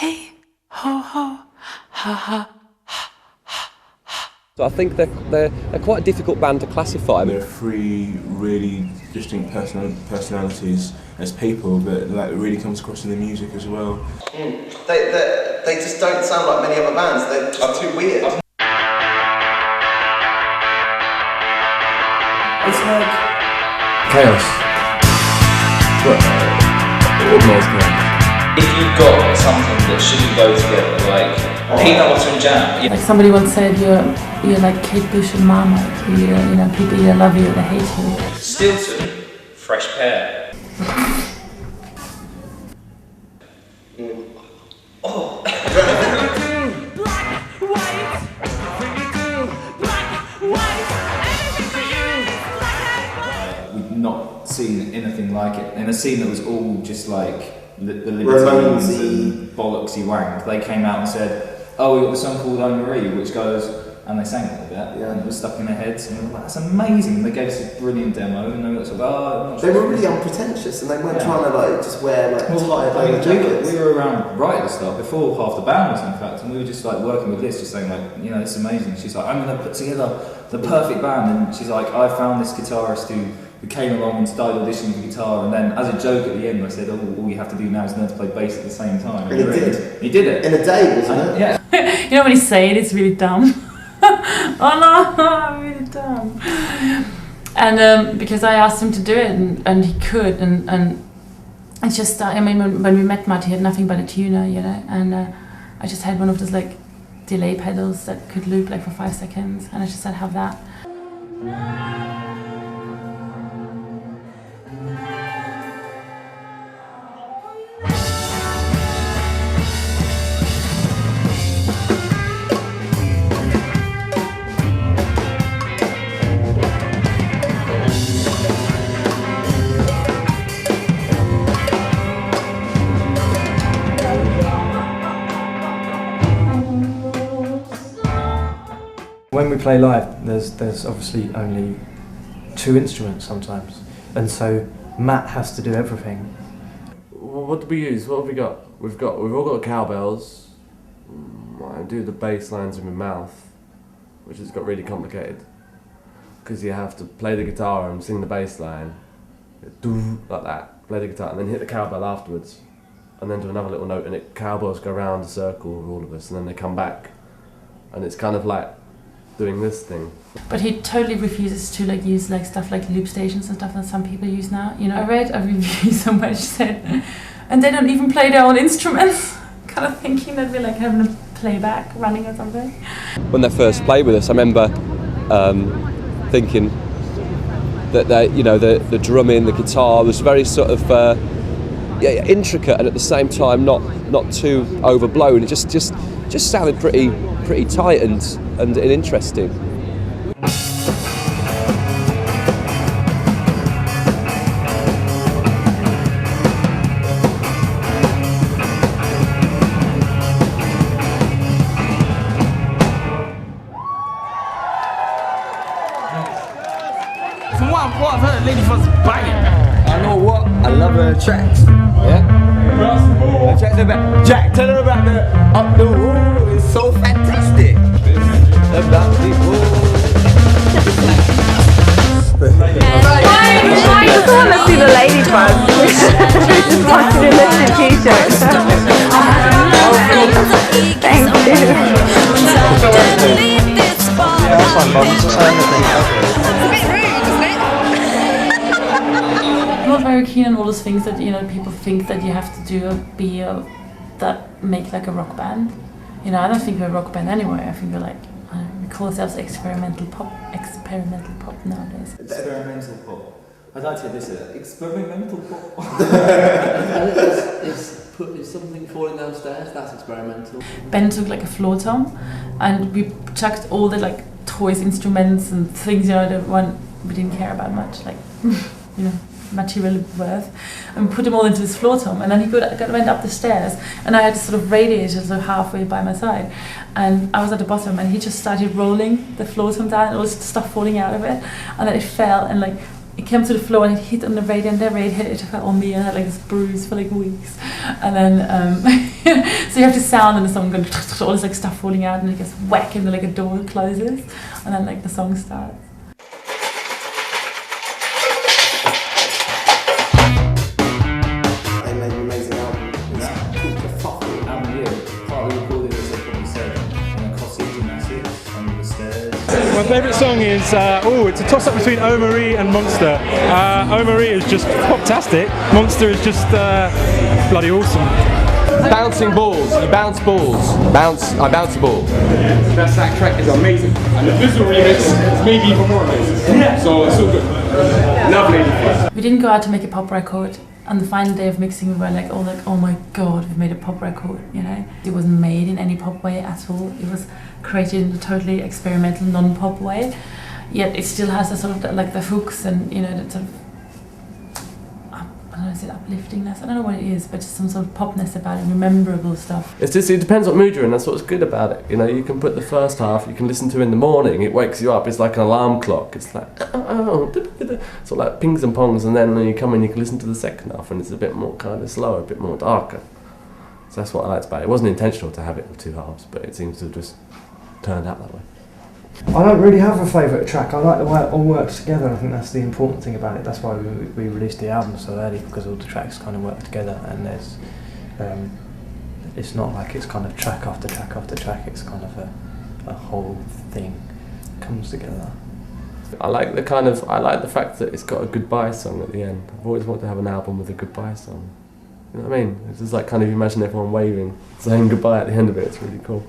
hey, ho, ho, ha, ha. So I think they're quite a difficult band to classify. They're three really distinct personalities as people, but like it really comes across in the music as well. They just don't sound like many other bands. They're just too weird. It's like chaos. Organised chaos. If you've got something that shouldn't go together, like peanut butter and jam. Like somebody once said, you're like Kate Bush and Marmite. You know, people either love you or they hate you. Stilton, fresh pear. Oh. We've not seen anything like it. In a scene that was all just like the libertines and bollocksy wank, they came out and said, oh, we got this song called Oh Marie, which goes, and they sang it a bit, and it was stuck in their heads, and we were like, that's amazing. And they gave us a brilliant demo, and they were sort of, oh, I'm not sure. They were really unpretentious, and they weren't trying to like just wear like tight jackets. We were around right at the start, before half the band was in fact, and we were just like working with Liz, just saying like, you know, it's amazing. She's like, I'm going to put together the perfect band, and she's like, I found this guitarist who came along and started auditioning for guitar, and then as a joke at the end I said, oh, all you have to do now is learn to play bass at the same time. And he did. He did it. In a day, wasn't it? Yeah. You know when you say it, it's really dumb. Oh no, I'm really dumb. And because I asked him to do it, and he could, and it's just, I mean, when we met Matt, he had nothing but a tuner, you know, and I just had one of those like delay pedals that could loop like for 5 seconds, and I just said, have that. When we play live, there's obviously only 2 instruments sometimes, and so Matt has to do everything. What do we use? What have we got? We've all got cowbells. I do the bass lines in my mouth, which has got really complicated because you have to play the guitar and sing the bass line, like that. Play the guitar and then hit the cowbell afterwards, and then do another little note, and cowbells go around a circle with all of us, and then they come back, and it's kind of like doing this thing. But he totally refuses to like use like stuff like loop stations and stuff that some people use now. You know, I read a review somewhere which said, and they don't even play their own instruments, kind of thinking that we're like having a playback running or something. When they first played with us, I remember thinking that the drumming, the guitar was very sort of intricate, and at the same time not too overblown. It just sounded pretty tight and interesting. From what I've heard, Ladyfuzz is banging. I know what, I love her tracks. Yeah? Check the back. Jack, tell her about the Up the Wall. It's so fantastic. About the I just want to see the Ladyfuzz. I just want to do lifted t-shirts. Thank you. Yeah, that's fine, Bob. It's the same thing. I'm not very keen on all those things that, you know, people think that you have to do that make like a rock band. You know, I don't think we're a rock band anyway. I think we're like, we call ourselves experimental pop nowadays. Experimental pop. I'd like to hear this. Experimental pop. Is something falling downstairs? That's experimental. Ben took like a floor tom, and we chucked all the like toys, instruments, and things, you know, that we didn't care about much, like you know, material worth, and put them all into this floor tom. And then he went up the stairs, and I had this sort of radiator so halfway by my side, and I was at the bottom, and he just started rolling the floor tom down, and all this stuff falling out of it, and then it fell, and like it came to the floor, and it hit on the radiator, and the radiator fell on me, and I had like this bruise for like weeks, and then So you have to sound and the song going all this like stuff falling out and it gets whack and then like a door closes and then like the song starts. They made an amazing album. It's fucking album, yeah. Partly recorded, as I probably said, in a Cossey gymnastics under the stairs. My favourite song is, it's a toss-up between Oh Marie and Monster. Oh Marie is just fantastic, Monster is just bloody awesome. Bouncing balls, you bounce balls. I bounce a ball. That track is amazing. And the visual remix is maybe even more amazing. Yeah. So it's so good. Lovely. We didn't go out to make a pop record. On the final day of mixing, we were like, oh my god, we've made a pop record, you know? It wasn't made in any pop way at all. It was created in a totally experimental, non-pop way. Yet it still has a sort of like the hooks and, you know, that sort of, I don't know, is it upliftingness? I don't know what it is, but just some sort of popness about it, memorable stuff. It's just, it depends what mood you're in, that's what's good about it. You know, you can put the first half, you can listen to in the morning, it wakes you up, it's like an alarm clock. It's like, sort of like pings and pongs, and then when you come in, you can listen to the second half, and it's a bit more kind of slower, a bit more darker. So that's what I liked about it. It wasn't intentional to have it in two halves, but it seems to have just turned out that way. I don't really have a favourite track. I like the way it all works together. I think that's the important thing about it. That's why we released the album so early, because all the tracks kind of work together, and there's it's not like it's kind of track after track after track. It's kind of a whole thing comes together. I like the fact that it's got a goodbye song at the end. I've always wanted to have an album with a goodbye song. You know what I mean? It's just like kind of imagine everyone waving, saying goodbye at the end of it. It's really cool.